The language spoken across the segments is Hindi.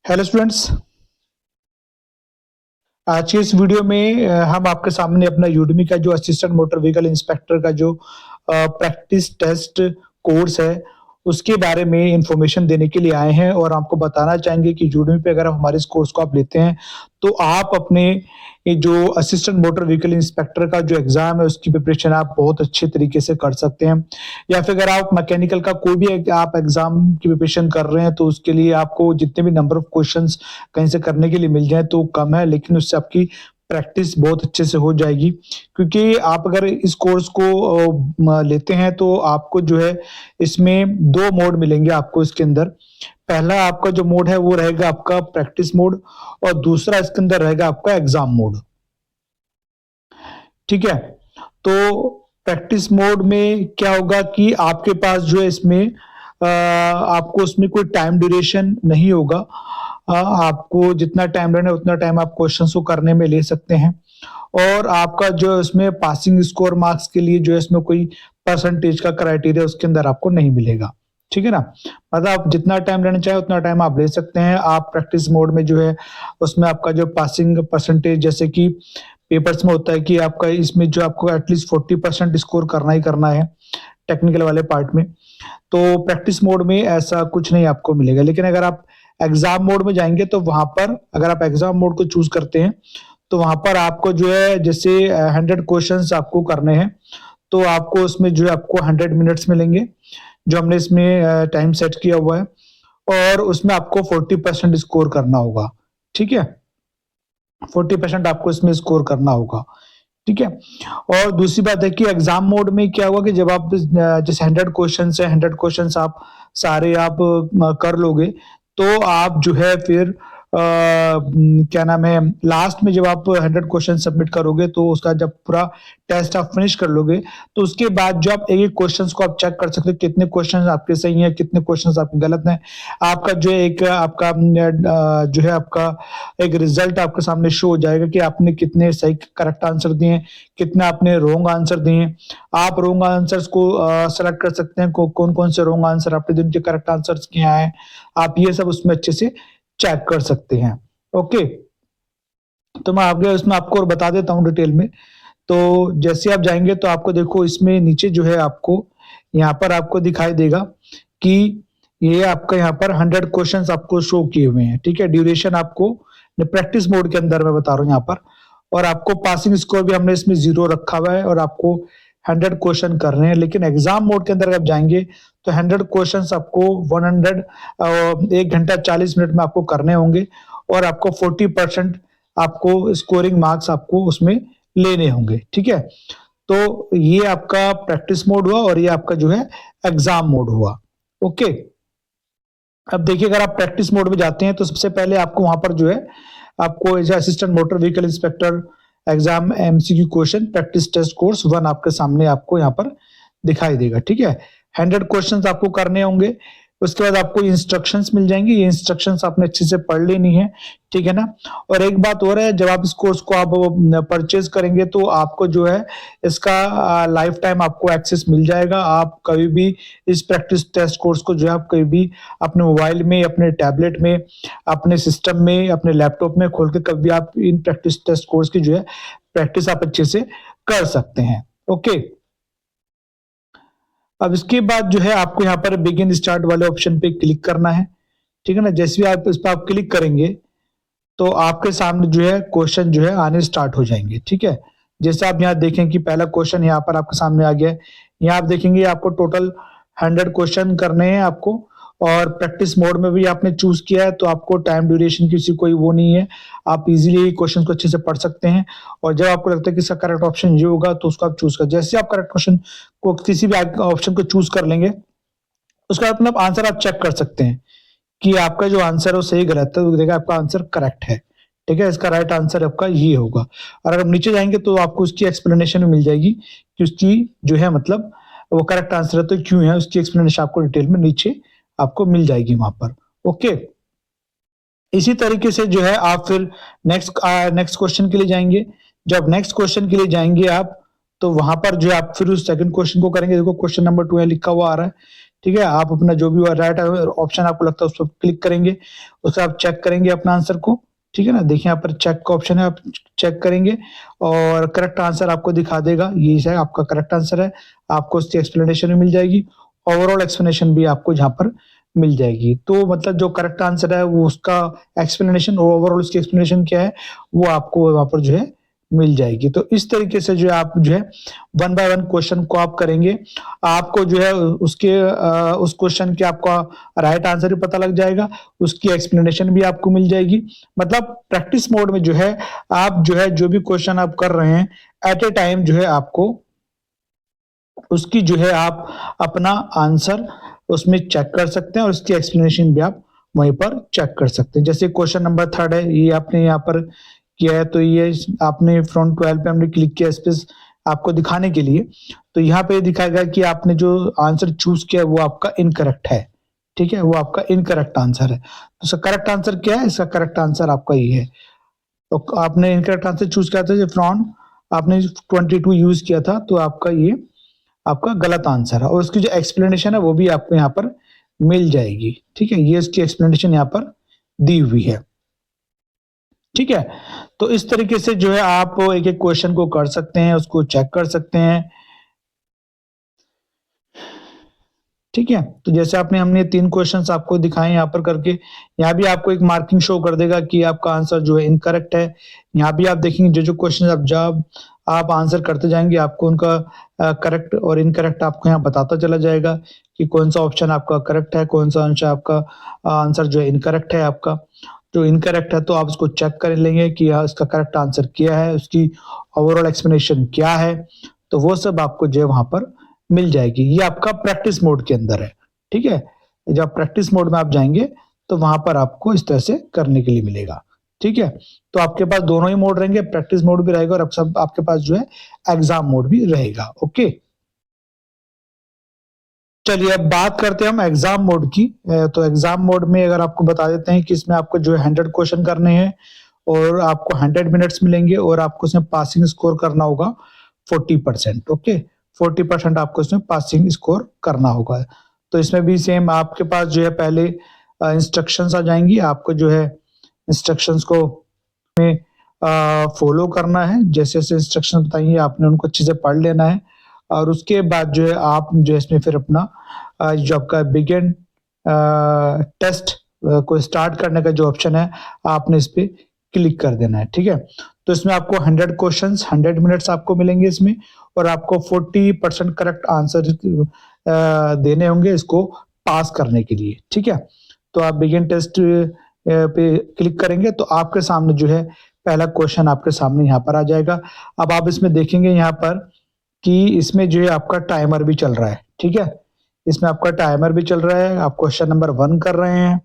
Hello students. आज के इस वीडियो में हम आपके सामने अपना यूडमी का जो असिस्टेंट मोटर व्हीकल इंस्पेक्टर का जो प्रैक्टिस टेस्ट कोर्स है उसके बारे में इंफॉर्मेशन देने के लिए आए हैं और आपको बताना चाहेंगे कि यूडमी पे अगर आप हमारे इस कोर्स को आप लेते हैं तो आप अपने ये जो असिस्टेंट मोटर व्हीकल इंस्पेक्टर का जो एग्जाम है उसकी प्रिपरेशन आप बहुत अच्छे तरीके से कर सकते हैं। या फिर अगर आप मैकेनिकल का कोई भी आप एग्जाम की प्रिपरेशन कर रहे हैं तो उसके लिए आपको जितने भी नंबर ऑफ क्वेश्चंस कहीं से करने के लिए मिल जाए तो कम है, लेकिन उससे आपकी प्रैक्टिस बहुत अच्छे से हो जाएगी। क्योंकि आप अगर इस कोर्स को लेते हैं तो आपको जो है इसमें 2 मोड मिलेंगे आपको इसके अंदर। पहला आपका जो मोड है वो रहेगा आपका प्रैक्टिस मोड और दूसरा इसके अंदर रहेगा आपका एग्जाम मोड। ठीक है, तो प्रैक्टिस मोड में क्या होगा कि आपके पास जो है इसमें आपको उसमें कोई टाइम ड्यूरेशन नहीं होगा। आपको जितना टाइम रहना है उतना टाइम आप क्वेश्चंस को करने में ले सकते हैं और आपका जो है उसमें पासिंग स्कोर मार्क्स के लिए जो है इसमें कोई परसेंटेज का क्राइटेरिया उसके अंदर आपको नहीं मिलेगा। ठीक है ना, मतलब आप जितना टाइम लेना चाहे उतना टाइम आप ले सकते हैं। आप प्रैक्टिस मोड में जो है उसमें आपका जो पासिंग परसेंटेज जैसे कि पेपर्स में होता है कि आपका इसमें जो आपको एटलीस्ट 40% स्कोर करना ही करना है टेक्निकल वाले पार्ट में, तो प्रैक्टिस मोड में ऐसा कुछ नहीं आपको मिलेगा। लेकिन अगर आप एग्जाम मोड में जाएंगे तो वहां पर अगर आप एग्जाम मोड को चूज करते हैं तो वहां पर आपको जो है जैसे 100 क्वेश्चंस आपको करने हैं तो आपको उसमें जो है आपको 100 मिनट्स मिलेंगे जो हमने इसमें टाइम सेट किया हुआ है और उसमें आपको 40% स्कोर करना होगा। ठीक है, 40% आपको इसमें स्कोर करना होगा। ठीक है, और दूसरी बात है कि एग्जाम मोड में क्या होगा कि जब आप जैसे 100 क्वेश्चन है 100 क्वेश्चन आप सारे आप कर लोगे तो आप जो है फिर क्या नाम है लास्ट में जब आप 100 क्वेश्चन सबमिट करोगे तो उसका जब पूरा टेस्ट आप फिनिश कर लोगे तो उसके बाद जो आप एक एक क्वेश्चंस को आप चेक कर सकते हो कितने क्वेश्चंस आपके सही हैं कितने क्वेश्चंस आपके गलत हैं। आपका जो एक आपका जो है आपका एक रिजल्ट आपके सामने शो हो जाएगा कि आपने कितने सही करेक्ट आंसर दिए हैं, कितने आपने रॉन्ग आंसर दिए हैं। आप रॉन्ग आंसर्स को सेलेक्ट कर सकते हैं कौन कौन से रॉन्ग आंसर आपने जिनके करेक्ट आंसर्स किए हैं, आप ये सब उसमें अच्छे से चेक कर सकते हैं। ओके, तो मैं आगे उसमें आपको और बता देता हूँ डिटेल में। तो जैसे आप जाएंगे तो आपको देखो इसमें नीचे जो है आपको यहाँ पर आपको दिखाई देगा कि ये आपका यहाँ पर 100 क्वेश्चंस आपको शो किए हुए हैं। ठीक है, ड्यूरेशन आपको प्रैक्टिस मोड के अंदर मैं बता रहा हूँ यहाँ पर, और आपको पासिंग स्कोर भी हमने इसमें 0 रखा हुआ है और आपको 100 क्वेश्चन कर रहे हैं। लेकिन एग्जाम मोड के अंदर आप जाएंगे तो 100 क्वेश्चंस आपको 1 घंटा 40 मिनट में आपको करने होंगे और आपको 40% आपको स्कोरिंग मार्क्स आपको उसमें लेने होंगे। ठीक है, तो ये आपका प्रैक्टिस मोड हुआ और ये आपका जो है एग्जाम मोड हुआ। ओके, अब देखिए अगर आप प्रैक्टिस मोड में जाते हैं तो सबसे पहले आपको वहां पर जो है आपको as assistant motor vehicle inspector exam MCQ question practice test course 1 आपके सामने आपको यहाँ पर दिखाई देगा। ठीक है, 100 क्वेश्चंस आपको करने होंगे, उसके बाद आपको इंस्ट्रक्शंस मिल जाएंगे, ये इंस्ट्रक्शंस आपने अच्छे से पढ़ लेनी है। ठीक है ना, और एक बात और है, जब आप इस कोर्स को आप परचेज करेंगे तो आपको जो है इसका लाइफ टाइम आपको एक्सेस मिल जाएगा। आप कभी भी इस प्रैक्टिस टेस्ट कोर्स को जो है आप कभी भी अपने मोबाइल में, अपने टैबलेट में, अपने सिस्टम में, अपने लैपटॉप में खोल के कभी आप इन प्रैक्टिस टेस्ट कोर्स की जो है प्रैक्टिस आप अच्छे से कर सकते हैं। ओके, अब इसके बाद जो है आपको यहाँ पर बिगिन स्टार्ट वाले ऑप्शन पे क्लिक करना है। ठीक है ना, जैसे भी आप इस पर आप क्लिक करेंगे तो आपके सामने जो है क्वेश्चन जो है आने स्टार्ट हो जाएंगे। ठीक है, जैसे आप यहाँ देखें कि पहला क्वेश्चन यहाँ पर आपके सामने आ गया है। यहाँ आप देखेंगे आपको टोटल 100 क्वेश्चन करने हैं आपको, और प्रैक्टिस मोड में भी आपने चूज किया है तो आपको टाइम ड्यूरेशन की कोई वो नहीं है, आप इजीली क्वेश्चन को अच्छे से पढ़ सकते हैं। और जब आपको लगता है कि इसका करेक्ट ऑप्शन ये होगा तो उसको आप चूज कर, जैसे आप करेक्ट क्वेश्चन को किसी भी ऑप्शन को चूज कर लेंगे उसका मतलब आंसर आप चेक कर सकते हैं कि आपका जो आंसर है वो सही गलत है, तो देखा आपका आंसर करेक्ट है। ठीक है, इसका राइट आंसर आपका ये होगा। और अगर नीचे जाएंगे तो आपको उसकी एक्सप्लेनेशन मिल जाएगी कि उसकी जो है मतलब वो करेक्ट आंसर है तो क्यों है, उसकी एक्सप्लेनेशन आपको डिटेल में नीचे आपको मिल जाएगी वहां पर। ओके, इसी तरीके से जो है आप फिर नेक्स्ट क्वेश्चन के लिए जाएंगे। जब नेक्स्ट क्वेश्चन के लिए जाएंगे आप तो वहां पर जो आप फिर उस सेकंड क्वेश्चन को करेंगे। देखो क्वेश्चन नंबर 2 है लिखा हुआ आ रहा है। ठीक है, आप अपना जो भी राइट ऑप्शन आपको लगता है उस पर क्लिक करेंगे, उससे आप चेक करेंगे अपना आंसर को, ठीक है ना। देखिए यहाँ पर चेक का ऑप्शन है, आप चेक करेंगे और करेक्ट आंसर आपको दिखा देगा, ये है आपका करेक्ट आंसर है, आपको उसकी एक्सप्लेनेशन भी मिल जाएगी, ओवरऑल एक्सप्लेनेशन भी आपको जहाँ पर मिल जाएगी। तो मतलब जो करेक्ट आंसर है वो उसका एक्सप्लेनेशन, ओवरऑल उसकी एक्सप्लेनेशन क्या है वो आपको वहाँ पर जो है मिल जाएगी। तो इस तरीके से जो है आप जो है 1 बाय 1 क्वेश्चन को आप करेंगे, आपको जो है उसके उस क्वेश्चन के आपका राइट आंसर भी पता लग जाएगा, उसकी एक्सप्लेनेशन भी आपको मिल जाएगी। मतलब प्रैक्टिस मोड में जो है आप जो है जो भी क्वेश्चन आप कर रहे हैं एट ए टाइम जो है आपको उसकी जो है आप अपना आंसर उसमें चेक कर सकते हैं और उसकी एक्सप्लेनेशन भी आप वहीं पर चेक कर सकते हैं। जैसे क्वेश्चन नंबर 3 है, ये आपने यहाँ पर किया है, तो ये आपने फ्रॉम 12 पे हमने क्लिक किया इस पे आपको दिखाने के लिए। तो यहाँ पे दिखाएगा कि आपने जो आंसर चूज किया वो आपका इनकरेक्ट है, ठीक है, वो आपका इनकरेक्ट आंसर है। तो इसका करेक्ट आंसर क्या है? इसका करेक्ट आंसर आपका ये है। तो आपने इनकरेक्ट आंसर चूज किया था, फ्रॉम आपने 22 यूज किया था, तो आपका ये आपका गलत आंसर है और उसकी जो एक्सप्लेनेशन है वो भी आपको यहाँ पर मिल जाएगी, ठीक है। ये इसकी एक्सप्लेनेशन यहाँ पर दी हुई है, ठीक है। तो इस तरीके से जो है आप एक एक क्वेश्चन को कर सकते हैं, उसको चेक कर सकते हैं, ठीक है। तो जैसे आपने हमने 3 क्वेश्चंस आपको दिखाए यहाँ पर करके, यहाँ भी आपको एक मार्किंग शो कर देगा कि आपका आंसर जो है इनकरेक्ट है। यहाँ भी आप देखेंगे जो जो क्वेश्चन आप जब आप आंसर करते जाएंगे आपको उनका करेक्ट और इनकरेक्ट आपको यहाँ बताता चला जाएगा कि कौन सा ऑप्शन आपका करेक्ट है, कौन सा आंसर आपका आंसर जो है इनकरेक्ट है। आपका जो इनकरेक्ट है तो आप उसको चेक कर लेंगे कि इसका करेक्ट आंसर क्या है, उसकी ओवरऑल एक्सप्लेनेशन क्या है, तो वो सब आपको जो है वहां पर मिल जाएगी। ये आपका प्रैक्टिस मोड के अंदर है, ठीक है। जब प्रैक्टिस मोड में आप जाएंगे तो वहां पर आपको इस तरह से करने के लिए मिलेगा, ठीक है। तो आपके पास दोनों ही मोड रहेंगे, प्रैक्टिस मोड भी रहेगा और अब सब आपके पास जो है एग्जाम मोड भी रहेगा। ओके, चलिए अब बात करते हैं हम एग्जाम मोड की। तो एग्जाम मोड में अगर आपको बता देते हैं कि इसमें आपको जो है 100 क्वेश्चन करने हैं और आपको 100 मिनट्स मिलेंगे और आपको इसमें पासिंग स्कोर करना होगा 40%। ओके, 40% आपको इसमें पासिंग स्कोर करना होगा। तो इसमें भी सेम आपके पास जो है पहले इंस्ट्रक्शंस आ जाएंगी, आपको जो है इंस्ट्रक्शंस को में फॉलो करना है। जैसे जैसे इंस्ट्रक्शन बताइए आपने उनको अच्छे से पढ़ लेना है और उसके बाद जो है आप जो है इसमें फिर अपना जो आपका बिगिन टेस्ट को स्टार्ट करने का जो ऑप्शन है आपने इस पे क्लिक कर देना है, ठीक है। तो इसमें आपको 100 क्वेश्चंस 100 मिनट्स आपको मिलेंगे इसमें और आपको 40% करेक्ट आंसर देने होंगे इसको पास करने के लिए, ठीक है। तो आप बिगिन टेस्ट पे क्लिक करेंगे तो आपके सामने जो है पहला क्वेश्चन आपके सामने यहाँ पर आ जाएगा। अब आप इसमें देखेंगे यहाँ पर कि इसमें जो है आपका टाइमर भी चल रहा है, ठीक है। इसमें आपका टाइमर भी चल रहा है, आप क्वेश्चन नंबर 1 कर रहे हैं,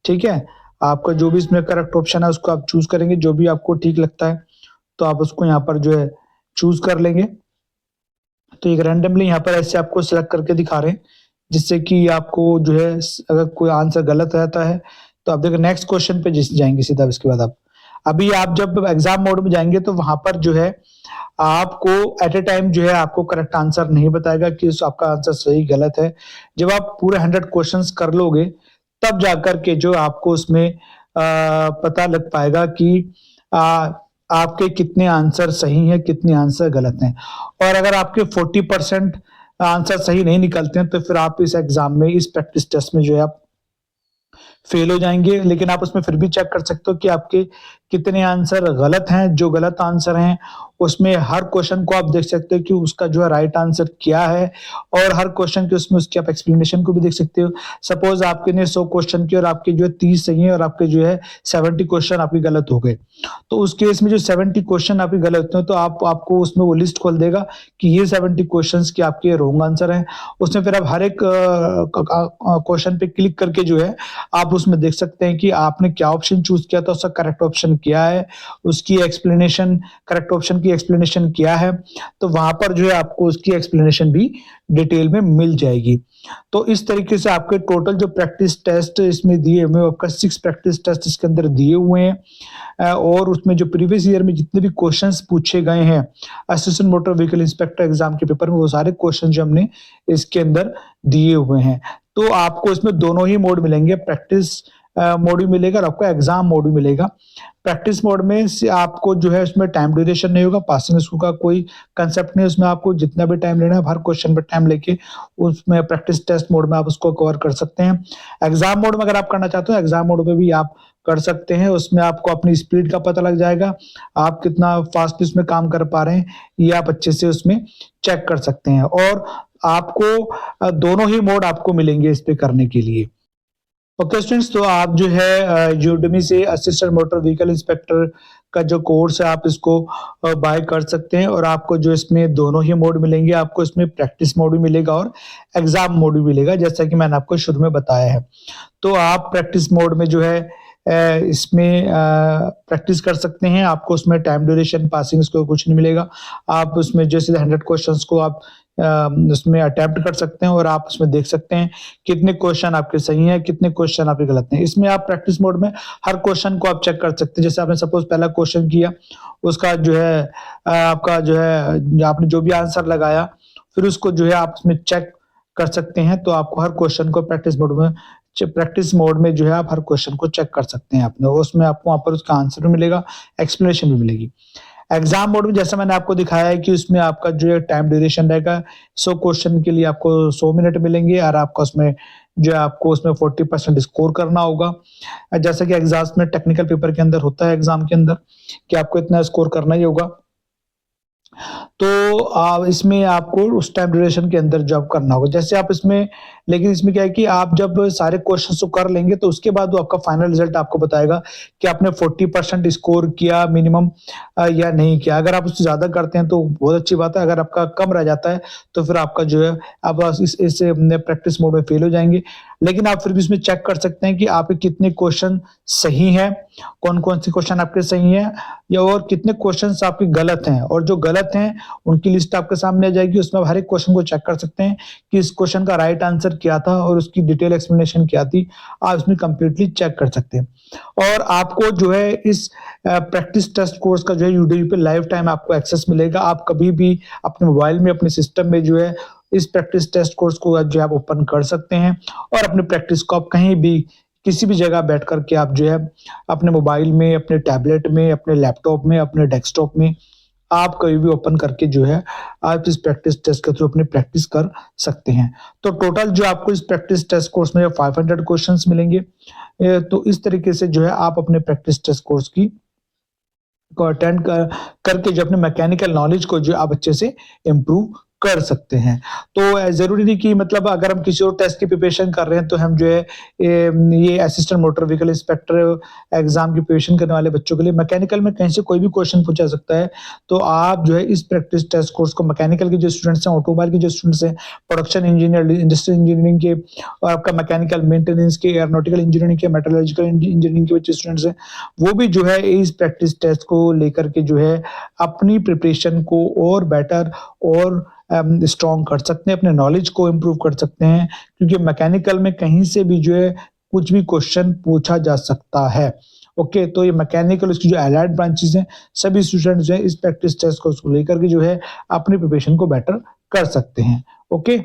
ठीक है। आपका जो भी इसमें करेक्ट ऑप्शन है उसको आप चूज करेंगे, जो भी आपको ठीक लगता है तो आप उसको यहाँ पर जो है चूज कर लेंगे। तो एक रैंडमली यहाँ पर ऐसे आपको सिलेक्ट करके दिखा रहे हैं जिससे कि आपको जो है अगर कोई आंसर गलत रहता है तो आप देखो नेक्स्ट क्वेश्चन पे जाएंगे सीधा। इसके बाद आप अभी आप जब एग्जाम मोड में जाएंगे तो वहां पर जो है आपको एट ए टाइम जो है आपको करेक्ट आंसर नहीं बताएगा कि आपका आंसर सही गलत है। जब आप पूरे 100 क्वेश्चंस कर लोगे तब जाकर के जो आपको उसमें पता लग पाएगा कि आपके कितने आंसर सही हैं, कितने आंसर गलत हैं। और अगर आपके 40% आंसर सही नहीं निकलते हैं तो फिर आप इस एग्जाम में, इस प्रैक्टिस टेस्ट में जो है आप फेल हो जाएंगे। लेकिन आप उसमें फिर भी चेक कर सकते हो कि आपके कितने आंसर गलत हैं। जो गलत आंसर हैं उसमें हर क्वेश्चन को आप देख सकते हो कि उसका जो है राइट आंसर क्या है और हर क्वेश्चन के उसमें उसकी आप एक्सप्लेनेशन को भी देख सकते हो। सपोज आपके ने 100 क्वेश्चन किए और आपके जो है 30 सही है और आपके जो है 70 क्वेश्चन आपके गलत हो गए, तो उस केस में जो 70 क्वेश्चन आपके गलत होते हैं तो आपको उसमें वो लिस्ट खोल देगा कि ये 70 क्वेश्चन के आपके रॉन्ग आंसर हैं। उसमें फिर आप हर एक क्वेश्चन पे क्लिक करके जो है आप उसमें देख सकते हैं कि आपने क्या ऑप्शन चूज किया था, उसका करेक्ट ऑप्शन क्या है, उसकी एक्सप्लेनेशन, करेक्ट ऑप्शन की एक्सप्लेनेशन क्या है, तो वहाँ पर जो है आपको उसकी एक्सप्लेनेशन भी डिटेल में मिल जाएगी। तो इस तरीके से आपके टोटल जो प्रैक्टिस टेस्ट इसमें दिए हुए हैं, आपका 6 प्रैक्टिस टेस्ट इसके अंदर दिए हुए हैं और उसमें जो प्रीवियस ईयर में जितने भी क्वेश्चंस पूछे गए हैं assistant motor vehicle inspector exam के पेपर में, वो सारे क्वेश्चन जो हमने इसके अंदर दिए हुए हैं। तो आपको इसमें दोनों ही मोड मिलेंगे, प्रैक्टिस मोड भी मिलेगा और आपको एग्जाम मोड भी मिलेगा। प्रैक्टिस मोड में से आपको जो है उसमें टाइम ड्यूरेशन नहीं होगा, पासिंग स्कोर का कोई कंसेप्ट नहीं, उसमें आपको जितना भी टाइम लेना है हर क्वेश्चन पर टाइम लेके उसमें प्रैक्टिस टेस्ट मोड में आप उसको कवर कर सकते हैं। एग्जाम मोड में अगर आप करना चाहते हो, एग्जाम मोड में भी आप कर सकते हैं, उसमें आपको अपनी स्पीड का पता लग जाएगा, आप कितना फास्ट इसमें काम कर पा रहे हैं, ये आप अच्छे से उसमें चेक कर सकते हैं और आपको दोनों ही मोड आपको मिलेंगे इस पे करने के लिए। ओके स्टूडेंट्स, तो आप जो है यूडेमी से असिस्टेंट मोटर व्हीकल इंस्पेक्टर का जो कोर्स है आप इसको बाय कर सकते हैं और आपको जो इसमें दोनों ही मोड मिलेंगे, आपको इसमें प्रैक्टिस मोड भी मिलेगा और एग्जाम मोड भी मिलेगा, जैसा कि मैंने आपको शुरू में बताया है। तो आप प्रैक्टिस मोड में जो है इसमें प्रैक्टिस कर सकते हैं, आपको उसमें टाइम ड्यूरेशन, पासिंग स्कोर कुछ नहीं मिलेगा। आप उसमें जैसे 100 क्वेश्चंस को आप उसमें अटेम्प्ट कर सकते हैं और आप उसमें देख सकते हैं कितने क्वेश्चन आपके सही हैं, कितने क्वेश्चन आपके गलत हैं। इसमें आप प्रैक्टिस मोड में हर क्वेश्चन को आप चेक कर सकते हैं। जैसे आपने सपोज पहला क्वेश्चन किया, उसका जो है आपका जो है आपने जो भी आंसर लगाया, फिर उसको जो है आप उसमें चेक कर सकते हैं। तो आपको हर क्वेश्चन को प्रैक्टिस मोड में जो है आप हर क्वेश्चन को चेक कर सकते हैं अपने, उसमें आपको वहां पर उसका आंसर भी मिलेगा, एक्सप्लेनेशन भी मिलेगी। एग्जाम मोड में जैसा मैंने आपको दिखाया है कि उसमें आपका जो है टाइम ड्यूरेशन रहेगा, 100 क्वेश्चन के लिए आपको 100 मिनट मिलेंगे और आपका उसमें जो है आपको उसमें 40% स्कोर करना होगा। जैसा कि एग्जाम में टेक्निकल पेपर के अंदर होता है, एग्जाम के अंदर कि आपको इतना स्कोर करना ही होगा। तो इसमें आपको उस टाइम ड्यूरेशन के अंदर जॉब करना होगा। जैसे आप इसमें, लेकिन इसमें क्या है कि आप जब सारे क्वेश्चंस को कर लेंगे तो उसके बाद वो आपका फाइनल रिजल्ट आपको बताएगा कि आपने 40% स्कोर किया मिनिमम या नहीं किया। अगर आप उससे ज़्यादा करते हैं तो बहुत अच्छी बात है, अगर आपका कम रह जाता है तो फिर आपका जो है आप इस प्रैक्टिस मोड में फेल हो जाएंगे। लेकिन आप फिर भी इसमें चेक कर सकते हैं कि आपके कितने क्वेश्चन सही हैं, कौन-कौन से क्वेश्चन आपके सही हैं या और कितने क्वेश्चंस आपके गलत हैं, और जो गलत हैं उनकी लिस्ट आपके सामने आ जाएगी। उसमें आप हर एक क्वेश्चन को चेक कर सकते हैं कि इस क्वेश्चन का राइट आंसर क्या था और उसकी डिटेल एक्सप्लेनेशन क्या थी, आप इसमें कंप्लीटली चेक कर सकते हैं। और आपको जो है इस प्रैक्टिस टेस्ट कोर्स का जो है यूडेमी पे लाइफ टाइम आपको एक्सेस मिलेगा। आप कभी भी अपने मोबाइल में, अपने सिस्टम में जो है इस प्रैक्टिस टेस्ट कोर्स को जो है आप ओपन कर सकते हैं और अपने प्रैक्टिस को आप कहीं भी किसी भी जगह बैठ कर के आप जो है अपने मोबाइल में, अपने टैबलेट में, अपने लैपटॉप में, अपने डेस्कटॉप में आप कहीं भी ओपन करके जो है आप इस प्रैक्टिस टेस्ट के थ्रू अपनी प्रैक्टिस कर सकते हैं। तो टोटल जो आपको इस प्रैक्टिस टेस्ट कोर्स में 500 क्वेश्चंस मिलेंगे। तो इस तरीके से जो है आप अपने प्रैक्टिस टेस्ट कोर्स को अटेंड करके जो अपने मैकेनिकल नॉलेज को जो आप अच्छे से इम्प्रूव कर सकते हैं। तो ज़रूरी नहीं कि मतलब अगर हम किसी और टेस्ट की प्रिपरेशन कर रहे हैं तो हम जो है ये assistant motor vehicle inspector exam की प्रिपरेशन करने वाले बच्चों के लिए मैकेनिकल में कहीं से कोई भी क्वेश्चन पूछा सकता है। तो आप जो है इस प्रैक्टिस टेस्ट कोर्स को मैकेनिकल के जो स्टूडेंट्स हैं, ऑटोमोबाइल के जो स्टूडेंट्स हैं, प्रोडक्शन इंजीनियर, इंडस्ट्रियल इंजीनियरिंग के और आपका मैकेनिकल मेंटेनेंस के, एरोनॉटिकल इंजीनियरिंग के, मेटलर्जिकल इंजीनियरिंग के बच्चे स्टूडेंट्स हैं, वो भी जो है इस प्रैक्टिस टेस्ट को लेकर के जो है अपनी प्रिपरेशन को और बेटर और स्ट्रॉन्ग कर सकते हैं, अपने नॉलेज को इम्प्रूव कर सकते हैं, क्योंकि मैकेनिकल में कहीं से भी जो है कुछ भी क्वेश्चन पूछा जा सकता है। ओके, तो ये मैकेनिकल, उसकी जो एलाइड ब्रांचेस हैं, सभी स्टूडेंट जो है इस प्रैक्टिस टेस्ट को लेकर के जो है अपनी प्रिपरेशन को बेटर कर सकते हैं। ओके।